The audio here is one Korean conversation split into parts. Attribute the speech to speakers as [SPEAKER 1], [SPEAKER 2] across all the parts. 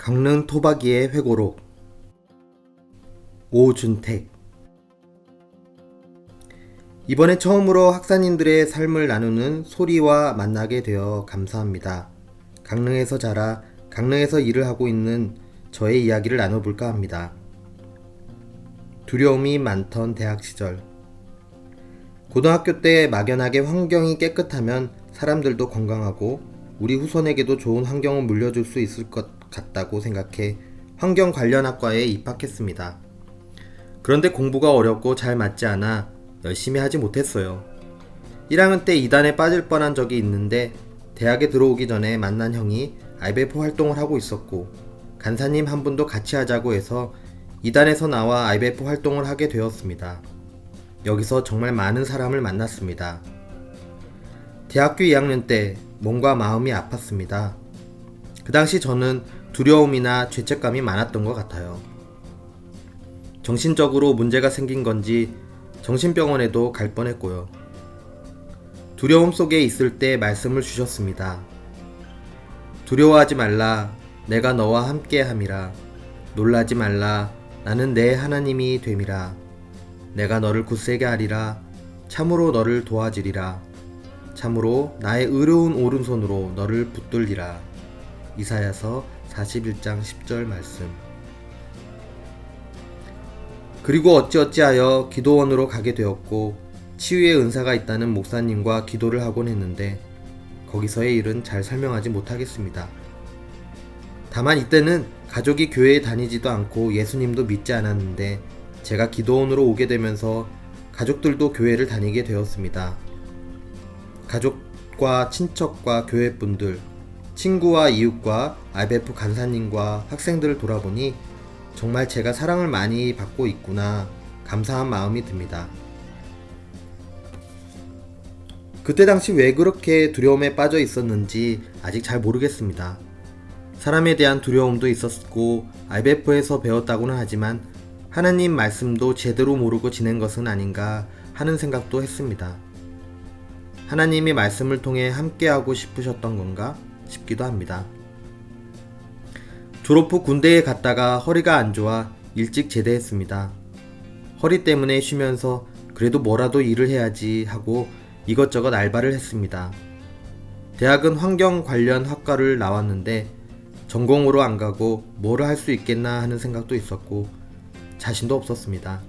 [SPEAKER 1] 강릉 토박이의 회고록. 오준택. 이번에 처음으로 학사님들의 삶을 나누는 소리와 만나게 되어 감사합니다. 강릉에서 자라 강릉에서 일을 하고 있는 저의 이야기를 나눠볼까 합니다. 두려움이 많던 대학 시절. 고등학교 때 막연하게 환경이 깨끗하면 사람들도 건강하고 우리 후손에게도 좋은 환경을 물려줄 수 있을 것 같다고 생각해 환경 관련 학과에 입학했습니다. 그런데 공부가 어렵고 잘 맞지 않아 열심히 하지 못했어요. 1학년 때 2단에 빠질 뻔한 적이 있는데 대학에 들어오기 전에 만난 형이 IBF 활동을 하고 있었고 간사님 한 분도 같이 하자고 해서 2단에서 나와 IBF 활동을 하게 되었습니다. 여기서 정말 많은 사람을 만났습니다. 대학교 2학년 때 몸과 마음이 아팠습니다. 그 당시 저는 두려움이나 죄책감이 많았던 것 같아요. 정신적으로 문제가 생긴 건지 정신병원에도 갈 뻔했고요. 두려움 속에 있을 때 말씀을 주셨습니다. 두려워하지 말라. 내가 너와 함께 함이라. 놀라지 말라. 나는 내 하나님이 됨이라. 내가 너를 굳세게 하리라. 참으로 너를 도와주리라. 참으로 나의 의로운 오른손으로 너를 붙들리라. 이사야서 41장 10절 말씀. 그리고 어찌어찌하여 기도원으로 가게 되었고 치유의 은사가 있다는 목사님과 기도를 하곤 했는데 거기서의 일은 잘 설명하지 못하겠습니다. 다만 이때는 가족이 교회에 다니지도 않고 예수님도 믿지 않았는데 제가 기도원으로 오게 되면서 가족들도 교회를 다니게 되었습니다. 가족과 친척과 교회분들, 친구와 이웃과 IBF 간사님과 학생들을 돌아보니 정말 제가 사랑을 많이 받고 있구나 감사한 마음이 듭니다. 그때 당시 왜 그렇게 두려움에 빠져 있었는지 아직 잘 모르겠습니다. 사람에 대한 두려움도 있었고 IBF에서 배웠다고는 하지만 하나님 말씀도 제대로 모르고 지낸 것은 아닌가 하는 생각도 했습니다. 하나님이 말씀을 통해 함께하고 싶으셨던 건가 싶기도 합니다. 졸업 후 군대에 갔다가 허리가 안 좋아 일찍 제대했습니다. 허리 때문에 쉬면서 그래도 뭐라도 일을 해야지 하고 이것저것 알바를 했습니다. 대학은 환경 관련 학과를 나왔는데 전공으로 안 가고 뭐를 할 수 있겠나 하는 생각도 있었고 자신도 없었습니다.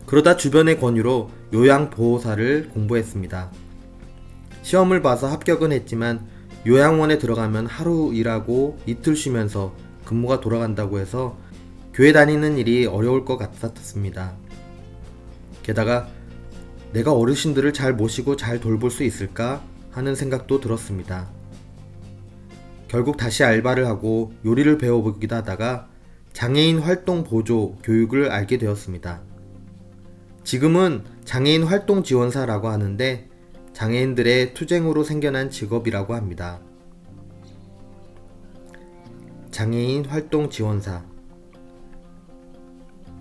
[SPEAKER 1] 그러다 주변의 권유로 요양보호사를 공부했습니다. 시험을 봐서 합격은 했지만 요양원에 들어가면 하루 일하고 이틀 쉬면서 근무가 돌아간다고 해서 교회 다니는 일이 어려울 것 같았습니다. 게다가 내가 어르신들을 잘 모시고 잘 돌볼 수 있을까 하는 생각도 들었습니다. 결국 다시 알바를 하고 요리를 배워보기도 하다가 장애인 활동 보조 교육을 알게 되었습니다. 지금은 장애인 활동 지원사라고 하는데 장애인들의 투쟁으로 생겨난 직업이라고 합니다. 장애인 활동 지원사.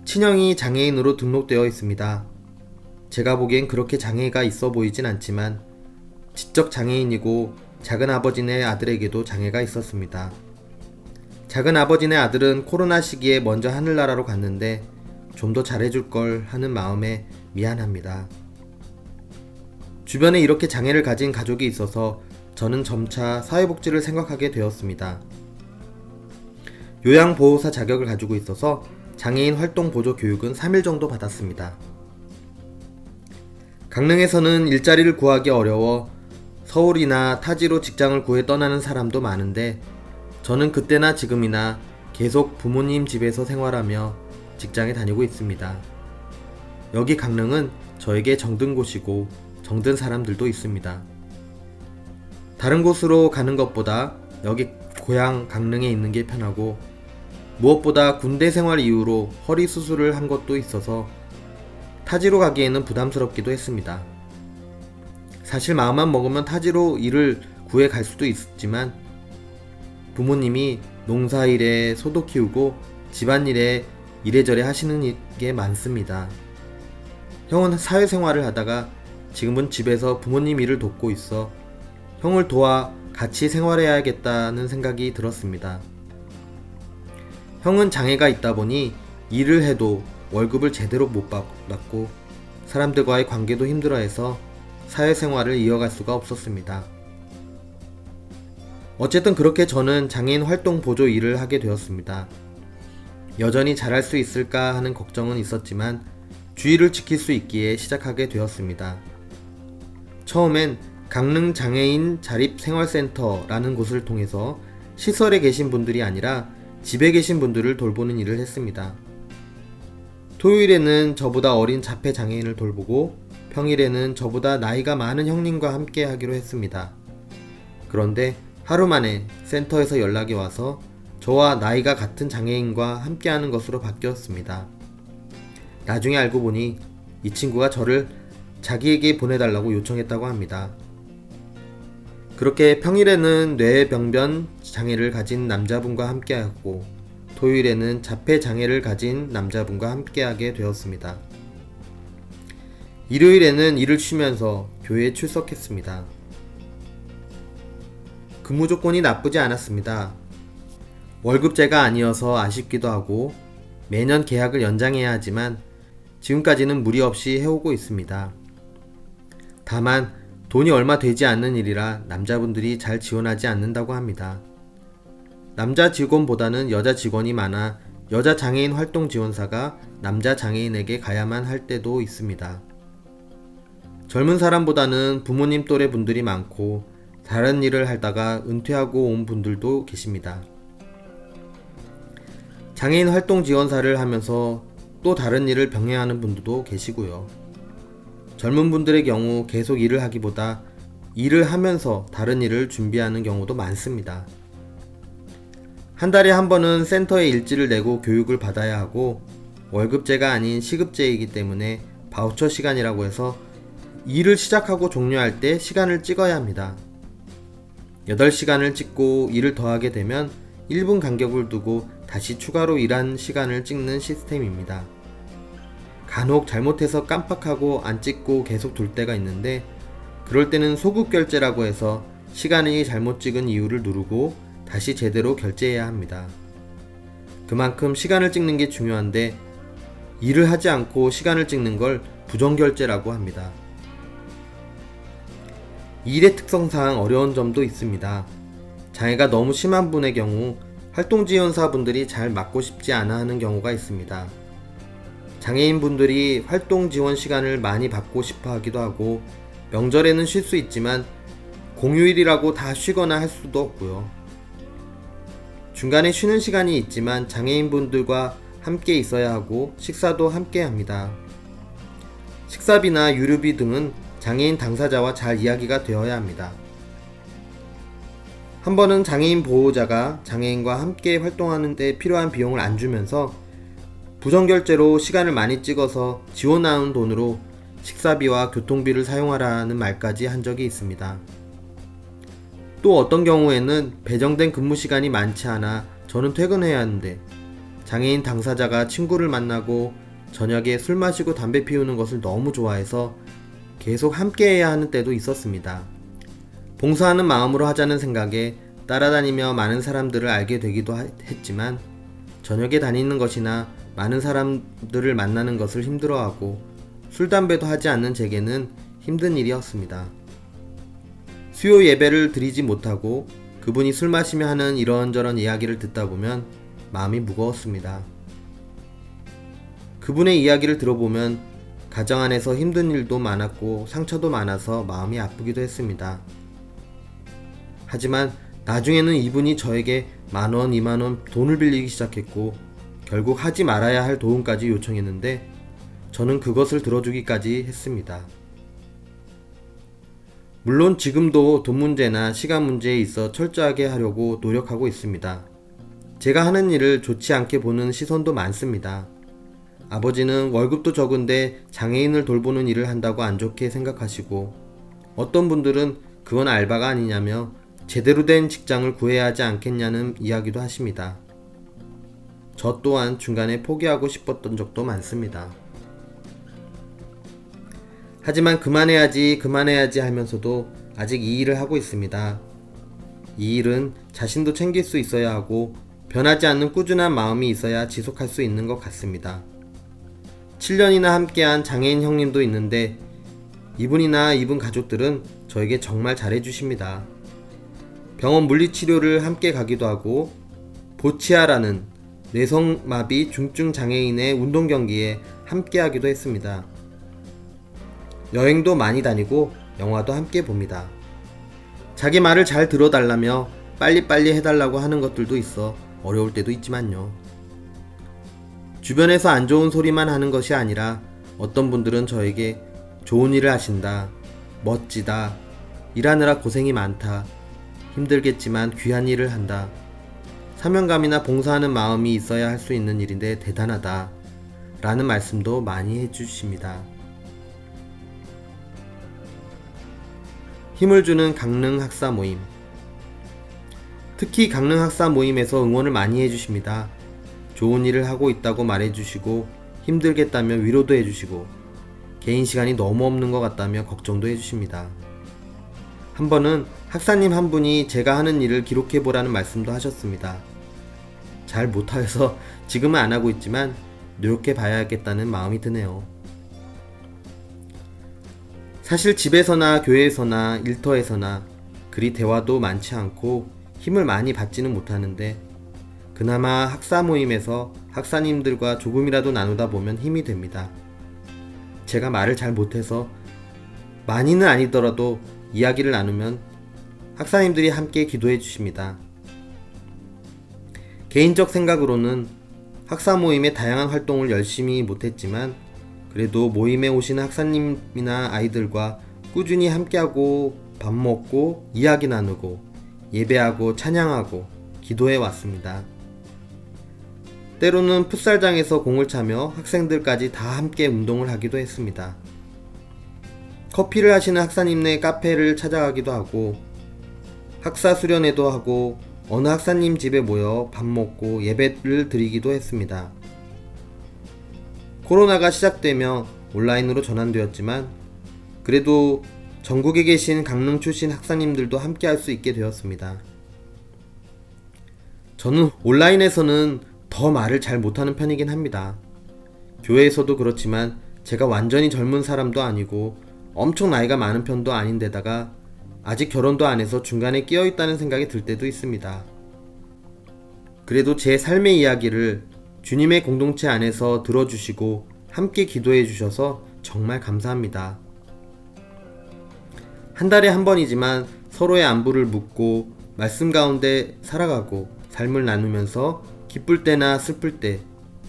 [SPEAKER 1] 친형이 장애인으로 등록되어 있습니다. 제가 보기엔 그렇게 장애가 있어 보이진 않지만 지적 장애인이고 작은 아버지네 아들에게도 장애가 있었습니다. 작은 아버지네 아들은 코로나 시기에 먼저 하늘나라로 갔는데 좀 더 잘해줄 걸 하는 마음에 미안합니다. 주변에 이렇게 장애를 가진 가족이 있어서 저는 점차 사회복지를 생각하게 되었습니다. 요양보호사 자격을 가지고 있어서 장애인 활동 보조 교육은 3일 정도 받았습니다. 강릉에서는 일자리를 구하기 어려워 서울이나 타지로 직장을 구해 떠나는 사람도 많은데 저는 그때나 지금이나 계속 부모님 집에서 생활하며 직장에 다니고 있습니다. 여기 강릉은 저에게 정든 곳이고 정든 사람들도 있습니다. 다른 곳으로 가는 것보다 여기 고향 강릉에 있는 게 편하고 무엇보다 군대 생활 이후로 허리 수술을 한 것도 있어서 타지로 가기에는 부담스럽기도 했습니다. 사실 마음만 먹으면 타지로 일을 구해 갈 수도 있지만 부모님이 농사일에 소도 키우고 집안일에 이래저래 하시는 게 많습니다. 형은 사회생활을 하다가 지금은 집에서 부모님 일을 돕고 있어 형을 도와 같이 생활해야겠다는 생각이 들었습니다. 형은 장애가 있다 보니 일을 해도 월급을 제대로 못 받았고 사람들과의 관계도 힘들어해서 사회생활을 이어갈 수가 없었습니다. 어쨌든 그렇게 저는 장애인 활동 보조 일을 하게 되었습니다. 여전히 잘할 수 있을까 하는 걱정은 있었지만 주의를 지킬 수 있기에 시작하게 되었습니다. 처음엔 강릉 장애인 자립생활센터라는 곳을 통해서 시설에 계신 분들이 아니라 집에 계신 분들을 돌보는 일을 했습니다. 토요일에는 저보다 어린 자폐 장애인을 돌보고 평일에는 저보다 나이가 많은 형님과 함께 하기로 했습니다. 그런데 하루 만에 센터에서 연락이 와서 저와 나이가 같은 장애인과 함께 하는 것으로 바뀌었습니다. 나중에 알고 보니 이 친구가 저를 자기에게 보내달라고 요청했다고 합니다. 그렇게 평일에는 뇌병변 장애를 가진 남자분과 함께하고 토요일에는 자폐 장애를 가진 남자분과 함께하게 되었습니다. 일요일에는 일을 쉬면서 교회에 출석했습니다. 근무 조건이 나쁘지 않았습니다. 월급제가 아니어서 아쉽기도 하고 매년 계약을 연장해야 하지만 지금까지는 무리 없이 해오고 있습니다. 다만 돈이 얼마 되지 않는 일이라 남자분들이 잘 지원하지 않는다고 합니다. 남자 직원보다는 여자 직원이 많아 여자 장애인 활동 지원사가 남자 장애인에게 가야만 할 때도 있습니다. 젊은 사람보다는 부모님 또래 분들이 많고 다른 일을 하다가 은퇴하고 온 분들도 계십니다. 장애인 활동 지원사를 하면서 또 다른 일을 병행하는 분들도 계시고요. 젊은 분들의 경우 계속 일을 하기보다 일을 하면서 다른 일을 준비하는 경우도 많습니다. 한 달에 한 번은 센터에 일지를 내고 교육을 받아야 하고 월급제가 아닌 시급제이기 때문에 바우처 시간이라고 해서 일을 시작하고 종료할 때 시간을 찍어야 합니다. 8시간을 찍고 일을 더하게 되면 1분 간격을 두고 다시 추가로 일한 시간을 찍는 시스템입니다. 간혹 잘못해서 깜빡하고 안 찍고 계속 둘 때가 있는데 그럴 때는 소급 결제라고 해서 시간이 잘못 찍은 이유를 누르고 다시 제대로 결제해야 합니다. 그만큼 시간을 찍는 게 중요한데 일을 하지 않고 시간을 찍는 걸 부정결제라고 합니다. 일의 특성상 어려운 점도 있습니다. 장애가 너무 심한 분의 경우 활동지원사분들이 잘 맡고 싶지 않아 하는 경우가 있습니다. 장애인분들이 활동지원 시간을 많이 받고 싶어 하기도 하고 명절에는 쉴 수 있지만 공휴일이라고 다 쉬거나 할 수도 없고요. 중간에 쉬는 시간이 있지만 장애인분들과 함께 있어야 하고 식사도 함께 합니다. 식사비나 유류비 등은 장애인 당사자와 잘 이야기가 되어야 합니다. 한 번은 장애인 보호자가 장애인과 함께 활동하는 데 필요한 비용을 안 주면서 부정결제로 시간을 많이 찍어서 지원 나온 돈으로 식사비와 교통비를 사용하라는 말까지 한 적이 있습니다. 또 어떤 경우에는 배정된 근무 시간이 많지 않아 저는 퇴근해야 하는데 장애인 당사자가 친구를 만나고 저녁에 술 마시고 담배 피우는 것을 너무 좋아해서 계속 함께 해야 하는 때도 있었습니다. 봉사하는 마음으로 하자는 생각에 따라다니며 많은 사람들을 알게 되기도 했지만 저녁에 다니는 것이나 많은 사람들을 만나는 것을 힘들어하고 술, 담배도 하지 않는 제게는 힘든 일이었습니다. 수요 예배를 드리지 못하고 그분이 술 마시며 하는 이런저런 이야기를 듣다 보면 마음이 무거웠습니다. 그분의 이야기를 들어보면 가정 안에서 힘든 일도 많았고 상처도 많아서 마음이 아프기도 했습니다. 하지만 나중에는 이분이 저에게 10,000원, 20,000원 돈을 빌리기 시작했고 결국 하지 말아야 할 도움까지 요청했는데 저는 그것을 들어주기까지 했습니다. 물론 지금도 돈 문제나 시간 문제에 있어 철저하게 하려고 노력하고 있습니다. 제가 하는 일을 좋지 않게 보는 시선도 많습니다. 아버지는 월급도 적은데 장애인을 돌보는 일을 한다고 안 좋게 생각하시고 어떤 분들은 그건 알바가 아니냐며 제대로 된 직장을 구해야 하지 않겠냐는 이야기도 하십니다. 저 또한 중간에 포기하고 싶었던 적도 많습니다. 하지만 그만해야지 하면서도 아직 이 일을 하고 있습니다. 이 일은 자신도 챙길 수 있어야 하고 변하지 않는 꾸준한 마음이 있어야 지속할 수 있는 것 같습니다. 7년이나 함께한 장애인 형님도 있는데 이분이나 이분 가족들은 저에게 정말 잘해주십니다. 병원 물리치료를 함께 가기도 하고 보치아라는 뇌성마비 중증 장애인의 운동경기에 함께 하기도 했습니다. 여행도 많이 다니고 영화도 함께 봅니다. 자기 말을 잘 들어달라며 빨리빨리 해달라고 하는 것들도 있어 어려울 때도 있지만요. 주변에서 안 좋은 소리만 하는 것이 아니라 어떤 분들은 저에게 좋은 일을 하신다, 멋지다, 일하느라 고생이 많다, 힘들겠지만 귀한 일을 한다, 사명감이나 봉사하는 마음이 있어야 할 수 있는 일인데 대단하다 라는 말씀도 많이 해주십니다. 힘을 주는 강릉 학사 모임. 특히 강릉 학사 모임에서 응원을 많이 해주십니다. 좋은 일을 하고 있다고 말해주시고 힘들겠다며 위로도 해주시고 개인 시간이 너무 없는 것 같다며 걱정도 해주십니다. 한 번은 학사님 한 분이 제가 하는 일을 기록해보라는 말씀도 하셨습니다. 잘 못해서 지금은 안 하고 있지만 노력해 봐야겠다는 마음이 드네요. 사실 집에서나 교회에서나 일터에서나 그리 대화도 많지 않고 힘을 많이 받지는 못하는데 그나마 학사 모임에서 학사님들과 조금이라도 나누다 보면 힘이 됩니다. 제가 말을 잘 못해서 많이는 아니더라도 이야기를 나누면 학사님들이 함께 기도해 주십니다. 개인적 생각으로는 학사 모임의 다양한 활동을 열심히 못했지만 그래도 모임에 오시는 학사님이나 아이들과 꾸준히 함께하고 밥 먹고 이야기 나누고 예배하고 찬양하고 기도해 왔습니다. 때로는 풋살장에서 공을 차며 학생들까지 다 함께 운동을 하기도 했습니다. 커피를 하시는 학사님네 카페를 찾아가기도 하고 학사 수련회도 하고 어느 학사님 집에 모여 밥 먹고 예배를 드리기도 했습니다. 코로나가 시작되며 온라인으로 전환되었지만 그래도 전국에 계신 강릉 출신 학사님들도 함께 할 수 있게 되었습니다. 저는 온라인에서는 더 말을 잘 못하는 편이긴 합니다. 교회에서도 그렇지만 제가 완전히 젊은 사람도 아니고 엄청 나이가 많은 편도 아닌데다가 아직 결혼도 안 해서 중간에 끼어있다는 생각이 들 때도 있습니다. 그래도 제 삶의 이야기를 주님의 공동체 안에서 들어주시고 함께 기도해 주셔서 정말 감사합니다. 한 달에 한 번이지만 서로의 안부를 묻고 말씀 가운데 살아가고 삶을 나누면서 기쁠 때나 슬플 때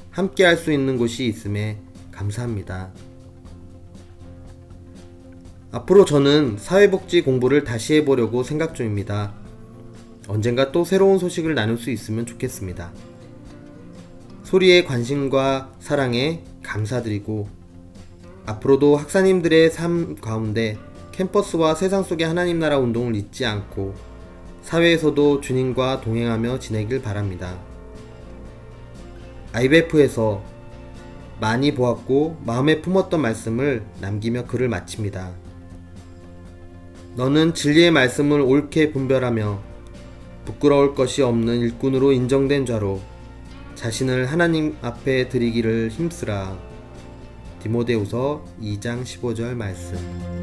[SPEAKER 1] 함께 할 수 있는 곳이 있음에 감사합니다. 앞으로 저는 사회복지 공부를 다시 해보려고 생각 중입니다. 언젠가 또 새로운 소식을 나눌 수 있으면 좋겠습니다. 소리의 관심과 사랑에 감사드리고 앞으로도 학사님들의 삶 가운데 캠퍼스와 세상 속의 하나님 나라 운동을 잊지 않고 사회에서도 주님과 동행하며 지내길 바랍니다. IBF에서 많이 보았고 마음에 품었던 말씀을 남기며 글을 마칩니다. 너는 진리의 말씀을 옳게 분별하며 부끄러울 것이 없는 일꾼으로 인정된 자로 자신을 하나님 앞에 드리기를 힘쓰라. 디모데후서 2장 15절 말씀.